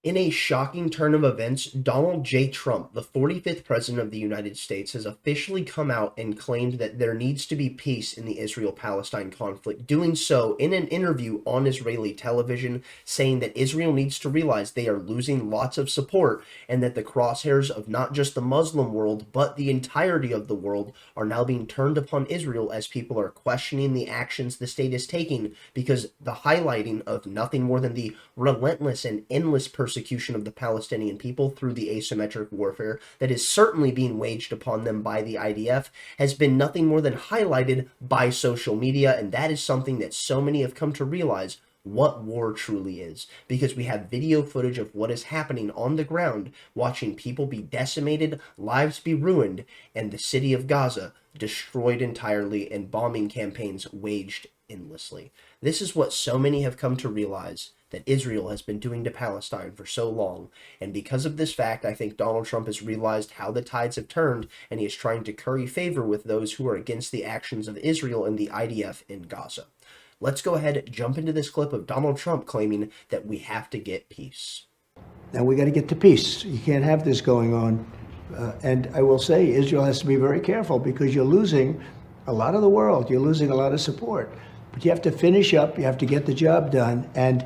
In a shocking turn of events, Donald J. Trump, the 45th President of the United States, has officially come out and claimed that there needs to be peace in the Israel-Palestine conflict, doing so in an interview on Israeli television, saying that Israel needs to realize they are losing lots of support and that the crosshairs of not just the Muslim world, but the entirety of the world are now being turned upon Israel as people are questioning the actions the state is taking because the highlighting of nothing more than the relentless and endless persecution of the Palestinian people through the asymmetric warfare that is certainly being waged upon them by the IDF has been nothing more than highlighted by social media, and that is something that so many have come to realize what war truly is, because we have video footage of what is happening on the ground, watching people be decimated, lives be ruined, and the city of Gaza destroyed entirely and bombing campaigns waged endlessly. This is what so many have come to realize that Israel has been doing to Palestine for so long. And because of this fact, I think Donald Trump has realized how the tides have turned, and he is trying to curry favor with those who are against the actions of Israel and the IDF in Gaza. Let's go ahead and jump into this clip of Donald Trump claiming that we have to get peace. Now we got to get to peace. You can't have this going on. And I will say Israel has to be very careful because you're losing a lot of the world. You're losing a lot of support. But you have to finish up. You have to get the job done. And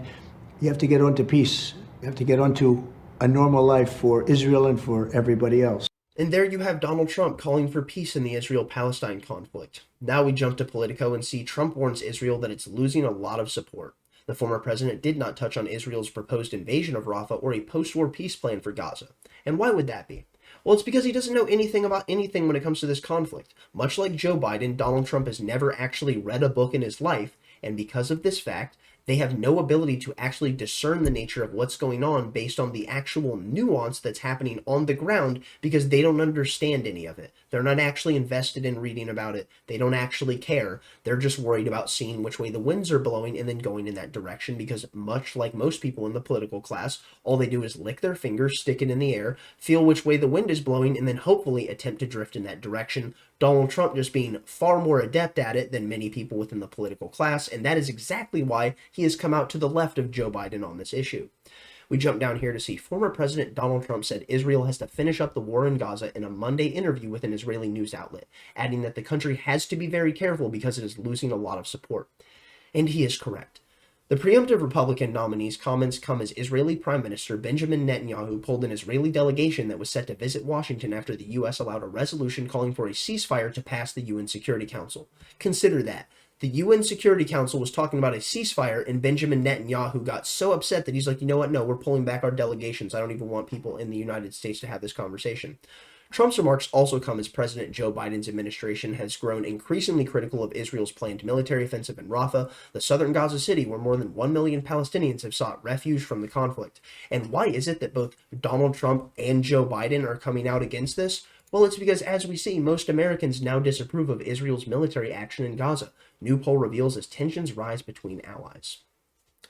you have to get on to peace. You have to get on to a normal life for Israel and for everybody else. And there you have Donald Trump calling for peace in the Israel-Palestine conflict. Now we jump to Politico and see Trump warns Israel that it's losing a lot of support. The former president did not touch on Israel's proposed invasion of Rafah or a post-war peace plan for Gaza. And why would that be? Well, it's because he doesn't know anything about anything when it comes to this conflict. Much like Joe Biden, Donald Trump has never actually read a book in his life, and because of this fact, they have no ability to actually discern the nature of what's going on based on the actual nuance that's happening on the ground because they don't understand any of it. They're not actually invested in reading about it. They don't actually care. They're just worried about seeing which way the winds are blowing and then going in that direction because much like most people in the political class, all they do is lick their fingers, stick it in the air, feel which way the wind is blowing, and then hopefully attempt to drift in that direction. Donald Trump just being far more adept at it than many people within the political class, and that is exactly why he has come out to the left of Joe Biden on this issue. We jump down here to see former President Donald Trump said Israel has to finish up the war in Gaza in a Monday interview with an Israeli news outlet, adding that the country has to be very careful because it is losing a lot of support. And he is correct. The preemptive Republican nominee's comments come as Israeli Prime Minister Benjamin Netanyahu pulled an Israeli delegation that was set to visit Washington after the U.S. allowed a resolution calling for a ceasefire to pass the UN Security Council. Consider that. The UN Security Council was talking about a ceasefire, and Benjamin Netanyahu got so upset that he's like, you know what, no, we're pulling back our delegations. I don't even want people in the United States to have this conversation. Trump's remarks also come as President Joe Biden's administration has grown increasingly critical of Israel's planned military offensive in Rafah, the southern Gaza city where more than 1 million Palestinians have sought refuge from the conflict. And why is it that both Donald Trump and Joe Biden are coming out against this? Well, it's because, as we see, most Americans now disapprove of Israel's military action in Gaza. New poll reveals as tensions rise between allies.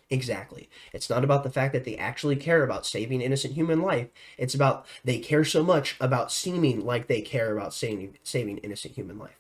Exactly. It's not about the fact that they actually care about saving innocent human life. It's about they care so much about seeming like they care about saving innocent human life.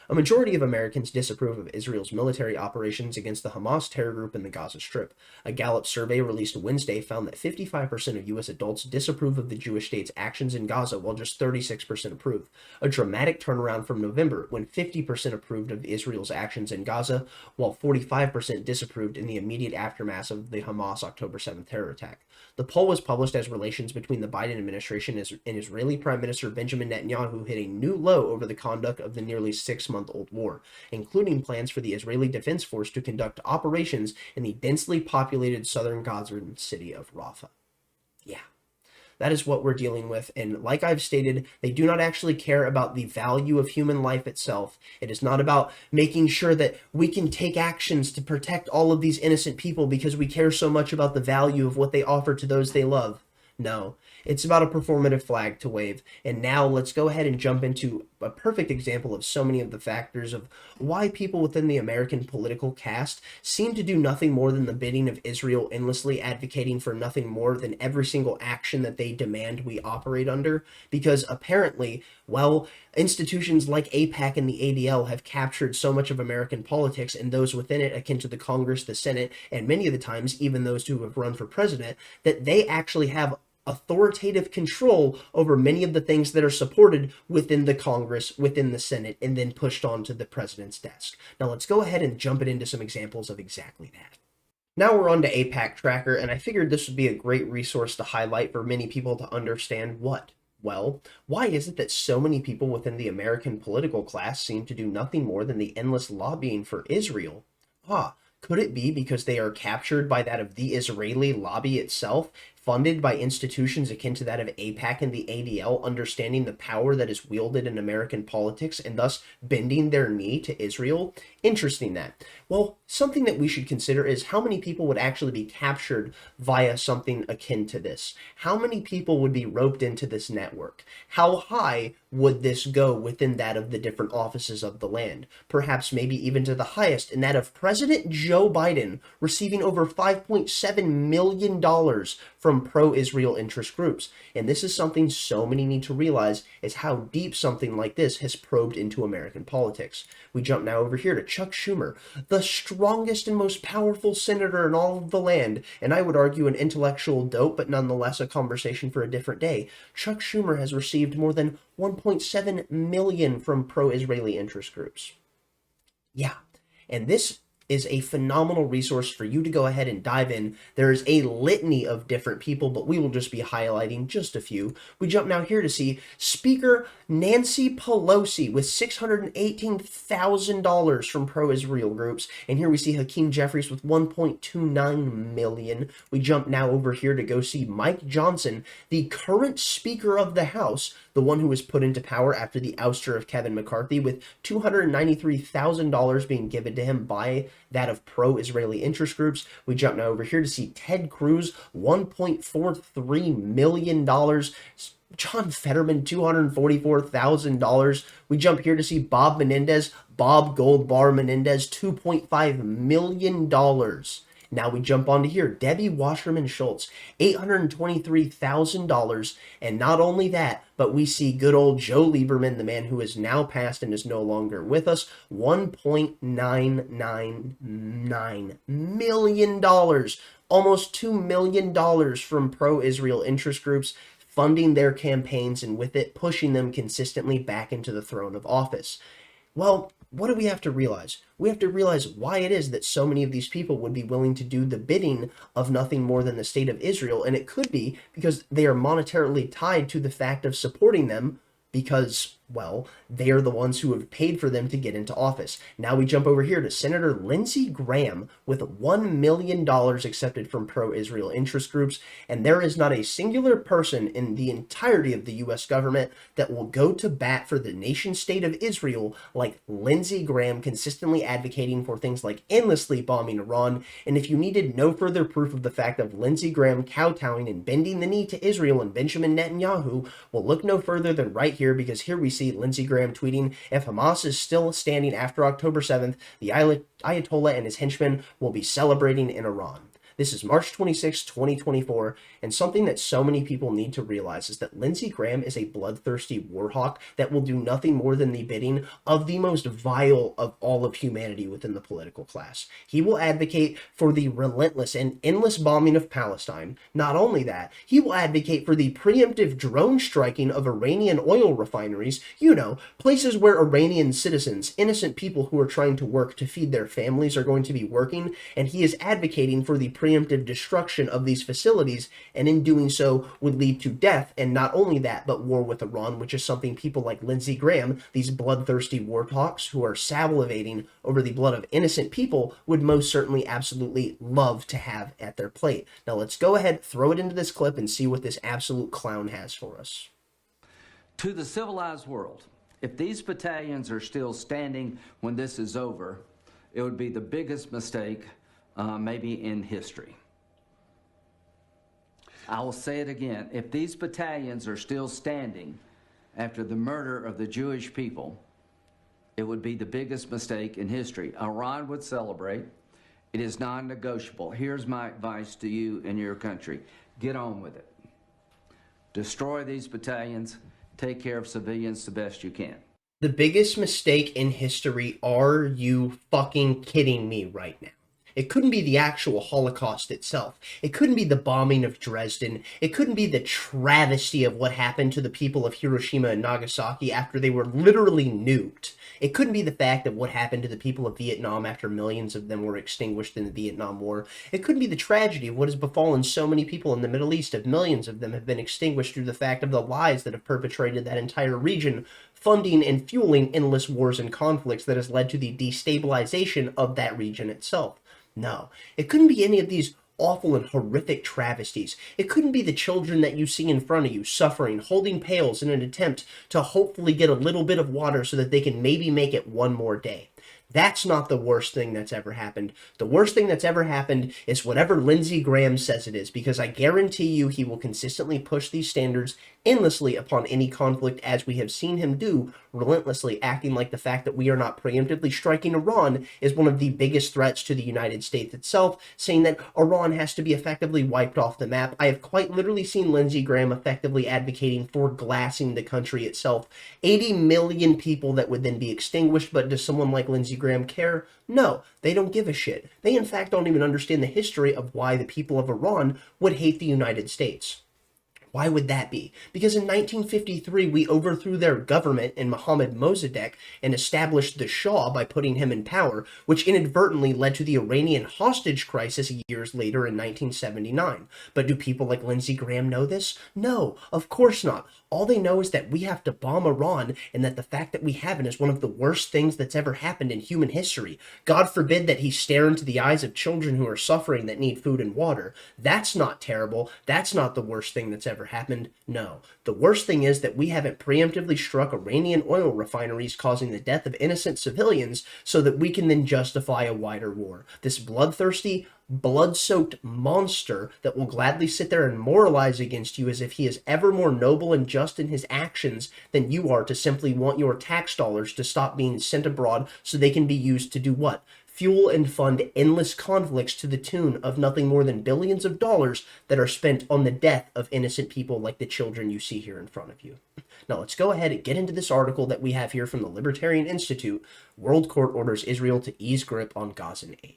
A majority of Americans disapprove of Israel's military operations against the Hamas terror group in the Gaza Strip. A Gallup survey released Wednesday found that 55% of U.S. adults disapprove of the Jewish state's actions in Gaza, while just 36% approve. A dramatic turnaround from November, when 50% approved of Israel's actions in Gaza, while 45% disapproved in the immediate aftermath of the Hamas October 7th terror attack. The poll was published as relations between the Biden administration and Israeli Prime Minister Benjamin Netanyahu hit a new low over the conduct of the nearly 6-month-old war, including plans for the Israeli Defense Force to conduct operations in the densely populated southern Gazan city of Rafah. Yeah. That is what we're dealing with, and like I've stated, they do not actually care about the value of human life itself. It is not about making sure that we can take actions to protect all of these innocent people because we care so much about the value of what they offer to those they love. No, it's about a performative flag to wave. And now let's go ahead and jump into a perfect example of so many of the factors of why people within the American political caste seem to do nothing more than the bidding of Israel, endlessly advocating for nothing more than every single action that they demand we operate under. Because apparently, well, institutions like AIPAC and the ADL have captured so much of American politics, and those within it, akin to the Congress, the Senate, and many of the times even those who have run for president, that they actually have authoritative control over many of the things that are supported within the Congress, within the Senate, and then pushed onto the president's desk. Now let's go ahead and jump it into some examples of exactly that. Now we're on to AIPAC Tracker, and I figured this would be a great resource to highlight for many people to understand what. Well, why is it that so many people within the American political class seem to do nothing more than the endless lobbying for Israel? Could it be because they are captured by that of the Israeli lobby itself, funded by institutions akin to that of AIPAC and the ADL, understanding the power that is wielded in American politics and thus bending their knee to Israel? Interesting that. Well, something that we should consider is how many people would actually be captured via something akin to this? How many people would be roped into this network? How high would this go within that of the different offices of the land? Perhaps maybe even to the highest, in that of President Joe Biden receiving over $5.7 million from pro-Israel interest groups. And this is something so many need to realize, is how deep something like this has probed into American politics. We jump now over here to Chuck Schumer, the strongest and most powerful senator in all of the land, and I would argue an intellectual dope, but nonetheless a conversation for a different day. Chuck Schumer has received more than 1.7 million from pro-Israeli interest groups. Yeah, and this is a phenomenal resource for you to go ahead and dive in. There is a litany of different people, but we will just be highlighting just a few. We jump now here to see Speaker Nancy Pelosi with $618,000 from pro-Israel groups. And here we see Hakeem Jeffries with 1.29 million. We jump now over here to go see Mike Johnson, the current Speaker of the House, the one who was put into power after the ouster of Kevin McCarthy, with $293,000 being given to him by that of pro-Israeli interest groups. We jump now over here to see Ted Cruz, $1.43 million. John Fetterman, $244,000. We jump here to see Bob Menendez, Bob Goldbar Menendez, $2.5 million. Now we jump on to here, Debbie Wasserman Schultz, $823,000. And not only that, but we see good old Joe Lieberman, the man who is now passed and is no longer with us, $1.999 million. Almost $2 million from pro-Israel interest groups, funding their campaigns and with it pushing them consistently back into the throne of office. Well, what do we have to realize? We have to realize why it is that so many of these people would be willing to do the bidding of nothing more than the state of Israel, and it could be because they are monetarily tied to the fact of supporting them because, well, they are the ones who have paid for them to get into office. Now we jump over here to Senator Lindsey Graham with $1 million accepted from pro-Israel interest groups, and there is not a singular person in the entirety of the U.S. government that will go to bat for the nation-state of Israel like Lindsey Graham, consistently advocating for things like endlessly bombing Iran. And if you needed no further proof of the fact of Lindsey Graham kowtowing and bending the knee to Israel and Benjamin Netanyahu, well, look no further than right here, because here we see Lindsey Graham tweeting, if Hamas is still standing after October 7th, the Ayatollah and his henchmen will be celebrating in Iran. This is March 26, 2024, and something that so many people need to realize is that Lindsey Graham is a bloodthirsty warhawk that will do nothing more than the bidding of the most vile of all of humanity within the political class. He will advocate for the relentless and endless bombing of Palestine. Not only that, he will advocate for the preemptive drone striking of Iranian oil refineries, places where Iranian citizens, innocent people who are trying to work to feed their families, are going to be working, and he is advocating for the preemptive destruction of these facilities, and in doing so would lead to death, and not only that, but war with Iran, which is something people like Lindsey Graham, these bloodthirsty warhawks who are salivating over the blood of innocent people, would most certainly absolutely love to have at their plate. Now let's go ahead, throw it into this clip, and see what this absolute clown has for us. To the civilized world, if these battalions are still standing when this is over, it would be the biggest mistake maybe in history. I will say it again. If these battalions are still standing after the murder of the Jewish people, it would be the biggest mistake in history. Iran would celebrate. It is non-negotiable. Here's my advice to you and your country. Get on with it. Destroy these battalions. Take care of civilians the best you can. The biggest mistake in history, are you fucking kidding me right now? It couldn't be the actual Holocaust itself. It couldn't be the bombing of Dresden. It couldn't be the travesty of what happened to the people of Hiroshima and Nagasaki after they were literally nuked. It couldn't be the fact that what happened to the people of Vietnam after millions of them were extinguished in the Vietnam War. It couldn't be the tragedy of what has befallen so many people in the Middle East, if millions of them have been extinguished through the fact of the lies that have perpetrated that entire region, funding and fueling endless wars and conflicts that has led to the destabilization of that region itself. No, it couldn't be any of these awful and horrific travesties. It couldn't be the children that you see in front of you suffering, holding pails in an attempt to hopefully get a little bit of water so that they can maybe make it one more day. That's not the worst thing that's ever happened. The worst thing that's ever happened is whatever Lindsey Graham says it is, because I guarantee you he will consistently push these standards endlessly upon any conflict, as we have seen him do relentlessly, acting like the fact that we are not preemptively striking Iran is one of the biggest threats to the United States itself, saying that Iran has to be effectively wiped off the map. I have quite literally seen Lindsey Graham effectively advocating for glassing the country itself. 80 million people that would then be extinguished, but does someone like Lindsey Graham care? No, they don't give a shit. They in fact don't even understand the history of why the people of Iran would hate the United States. Why would that be? Because in 1953, we overthrew their government in Mohammad Mossadegh and established the Shah by putting him in power, which inadvertently led to the Iranian hostage crisis years later in 1979. But do people like Lindsey Graham know this? No, of course not. All they know is that we have to bomb Iran, and that the fact that we haven't is one of the worst things that's ever happened in human history. God forbid that he stare into the eyes of children who are suffering that need food and water. That's not terrible. That's not the worst thing that's ever happened. No. The worst thing is that we haven't preemptively struck Iranian oil refineries, causing the death of innocent civilians, so that we can then justify a wider war. This bloodthirsty, blood-soaked monster that will gladly sit there and moralize against you as if he is ever more noble and just in his actions than you are, to simply want your tax dollars to stop being sent abroad so they can be used to do what? Fuel and fund endless conflicts to the tune of nothing more than billions of dollars that are spent on the death of innocent people like the children you see here in front of you. Now let's go ahead and get into this article that we have here from the Libertarian Institute. World Court orders Israel to ease grip on Gazan aid.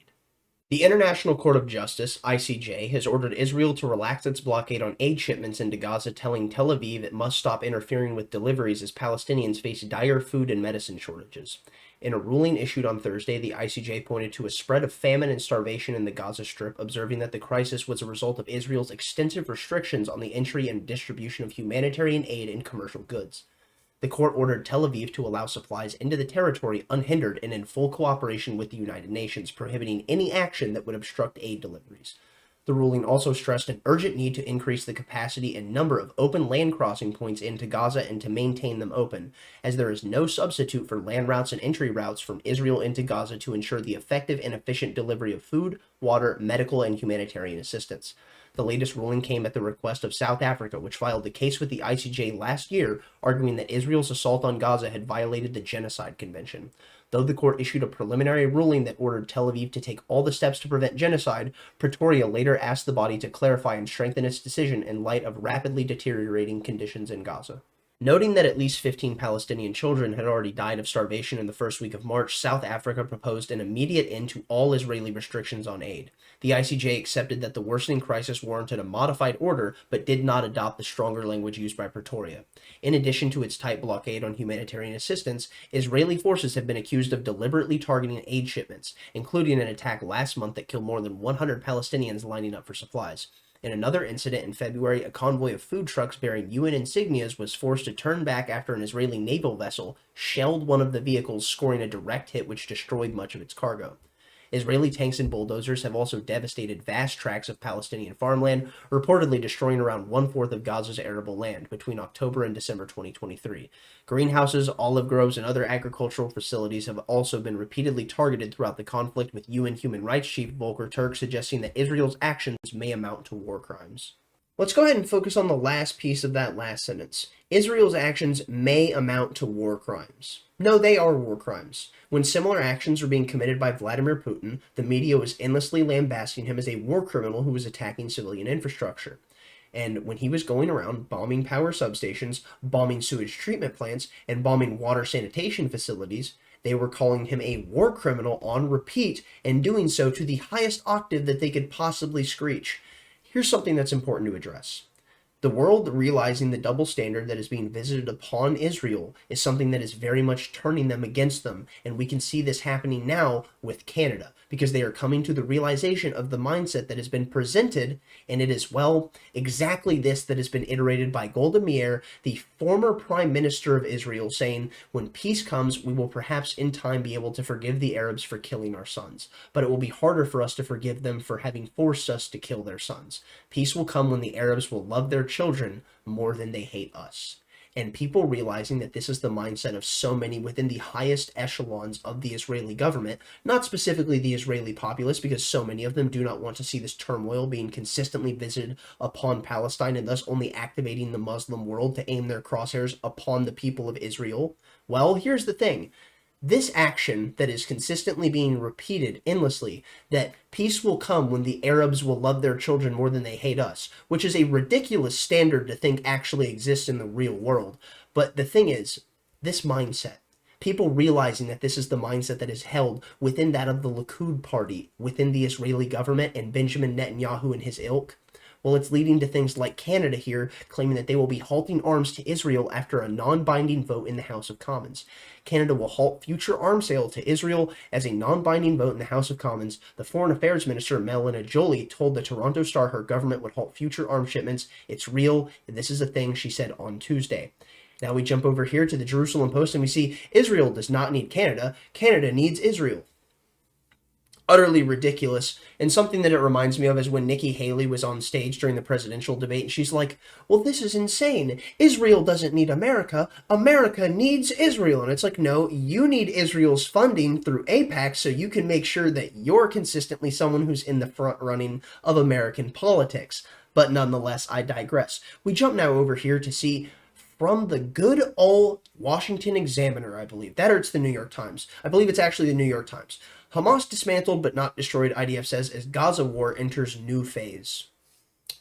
The International Court of Justice, ICJ, has ordered Israel to relax its blockade on aid shipments into Gaza, telling Tel Aviv it must stop interfering with deliveries as Palestinians face dire food and medicine shortages. In a ruling issued on Thursday, the ICJ pointed to a spread of famine and starvation in the Gaza Strip, observing that the crisis was a result of Israel's extensive restrictions on the entry and distribution of humanitarian aid and commercial goods. The court ordered Tel Aviv to allow supplies into the territory unhindered and in full cooperation with the United Nations, prohibiting any action that would obstruct aid deliveries. The ruling also stressed an urgent need to increase the capacity and number of open land crossing points into Gaza and to maintain them open, as there is no substitute for land routes and entry routes from Israel into Gaza to ensure the effective and efficient delivery of food, water, medical, and humanitarian assistance. The latest ruling came at the request of South Africa, which filed the case with the ICJ last year, arguing that Israel's assault on Gaza had violated the Genocide Convention. Though the court issued a preliminary ruling that ordered Tel Aviv to take all the steps to prevent genocide, Pretoria later asked the body to clarify and strengthen its decision in light of rapidly deteriorating conditions in Gaza. Noting that at least 15 Palestinian children had already died of starvation in the first week of March, South Africa proposed an immediate end to all Israeli restrictions on aid. The ICJ accepted that the worsening crisis warranted a modified order, but did not adopt the stronger language used by Pretoria. In addition to its tight blockade on humanitarian assistance, Israeli forces have been accused of deliberately targeting aid shipments, including an attack last month that killed more than 100 Palestinians lining up for supplies. In another incident in February, a convoy of food trucks bearing UN insignias was forced to turn back after an Israeli naval vessel shelled one of the vehicles, scoring a direct hit which destroyed much of its cargo. Israeli tanks and bulldozers have also devastated vast tracts of Palestinian farmland, reportedly destroying around one-fourth of Gaza's arable land between October and December 2023. Greenhouses, olive groves, and other agricultural facilities have also been repeatedly targeted throughout the conflict, with UN Human Rights Chief Volker Turk suggesting that Israel's actions may amount to war crimes. Let's go ahead and focus on the last piece of that last sentence. Israel's actions may amount to war crimes. No, they are war crimes. When similar actions were being committed by Vladimir Putin, the media was endlessly lambasting him as a war criminal who was attacking civilian infrastructure. And when he was going around bombing power substations, bombing sewage treatment plants, and bombing water sanitation facilities, they were calling him a war criminal on repeat and doing so to the highest octave that they could possibly screech. Here's something that's important to address. The world realizing the double standard that is being visited upon Israel is something that is very much turning them against them. And we can see this happening now with Canada, because they are coming to the realization of the mindset that has been presented, and it is, well, exactly this that has been iterated by Golda Meir, the former prime minister of Israel, saying, when peace comes, we will perhaps in time be able to forgive the Arabs for killing our sons, but it will be harder for us to forgive them for having forced us to kill their sons. Peace will come when the Arabs will love their children more than they hate us. And people realizing that this is the mindset of so many within the highest echelons of the Israeli government, not specifically the Israeli populace, because so many of them do not want to see this turmoil being consistently visited upon Palestine and thus only activating the Muslim world to aim their crosshairs upon the people of Israel. Well, here's the thing. This action that is consistently being repeated endlessly, that peace will come when the Arabs will love their children more than they hate us, which is a ridiculous standard to think actually exists in the real world. But the thing is, this mindset, people realizing that this is the mindset that is held within that of the Likud party, within the Israeli government and Benjamin Netanyahu and his ilk, well, it's leading to things like Canada here claiming that they will be halting arms to Israel after a non-binding vote in the House of Commons. Canada will halt future arms sale to Israel as a non-binding vote in the House of Commons. The Foreign Affairs Minister, Melania Joly, told the Toronto Star her government would halt future arms shipments. It's real. This is a thing, she said on Tuesday. Now we jump over here to the Jerusalem Post and we see Israel does not need Canada. Canada needs Israel. Utterly ridiculous, and something that it reminds me of is when Nikki Haley was on stage during the presidential debate and she's like, well, this is insane. Israel doesn't need America. America needs Israel. And it's like, no, you need Israel's funding through AIPAC so you can make sure that you're consistently someone who's in the front running of American politics. But nonetheless, I digress. We jump now over here to see from the good old Washington Examiner, I believe. That or it's the New York Times. I believe it's actually the New York Times. Hamas dismantled but not destroyed, IDF says, as Gaza war enters new phase.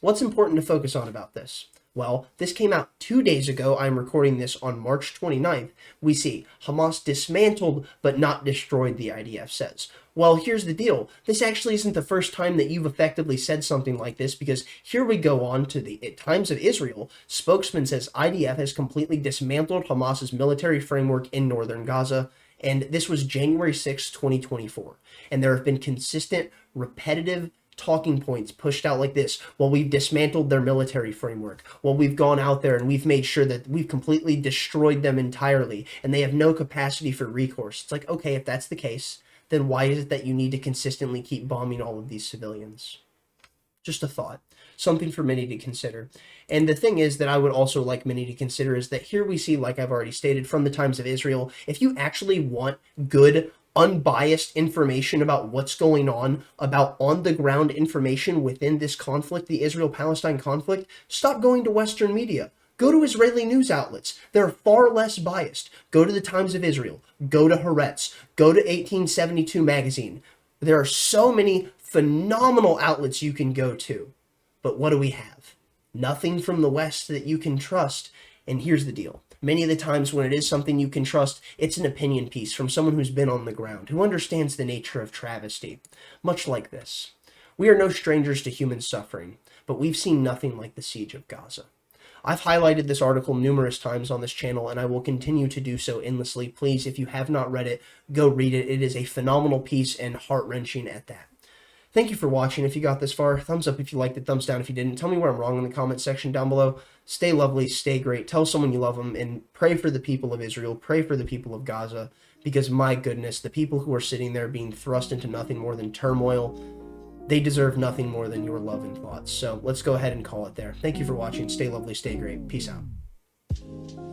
What's important to focus on about this? Well, this came out 2 days ago. I'm recording this on March 29th. We see Hamas dismantled but not destroyed, the IDF says. Well, here's the deal. This actually isn't the first time that you've effectively said something like this, because here we go on to the Times of Israel. Spokesman says IDF has completely dismantled Hamas's military framework in northern Gaza. And this was January 6, 2024. And there have been consistent, repetitive talking points pushed out like this. Well, we've dismantled their military framework. Well, we've gone out there and we've made sure that we've completely destroyed them entirely and they have no capacity for recourse. It's like, okay, if that's the case, then why is it that you need to consistently keep bombing all of these civilians? Just a thought. Something for many to consider. And the thing is that I would also like many to consider is that here we see, like I've already stated, from the Times of Israel, if you actually want good, unbiased information about what's going on, about on-the-ground information within this conflict, the Israel-Palestine conflict, stop going to Western media. Go to Israeli news outlets. They're far less biased. Go to the Times of Israel. Go to Haaretz. Go to 1872 magazine. There are so many phenomenal outlets you can go to. But what do we have? Nothing from the West that you can trust. And here's the deal. Many of the times when it is something you can trust, it's an opinion piece from someone who's been on the ground, who understands the nature of travesty. Much like this. We are no strangers to human suffering, but we've seen nothing like the siege of Gaza. I've highlighted this article numerous times on this channel, and I will continue to do so endlessly. Please, if you have not read it, go read it. It is a phenomenal piece and heart-wrenching at that. Thank you for watching. If you got this far, thumbs up if you liked it, thumbs down if you didn't. Tell me where I'm wrong in the comment section down below. Stay lovely, stay great. Tell someone you love them, and pray for the people of Israel. Pray for the people of Gaza, because my goodness, the people who are sitting there being thrust into nothing more than turmoil, they deserve nothing more than your love and thoughts. So let's go ahead and call it there. Thank you for watching. Stay lovely, stay great. Peace out.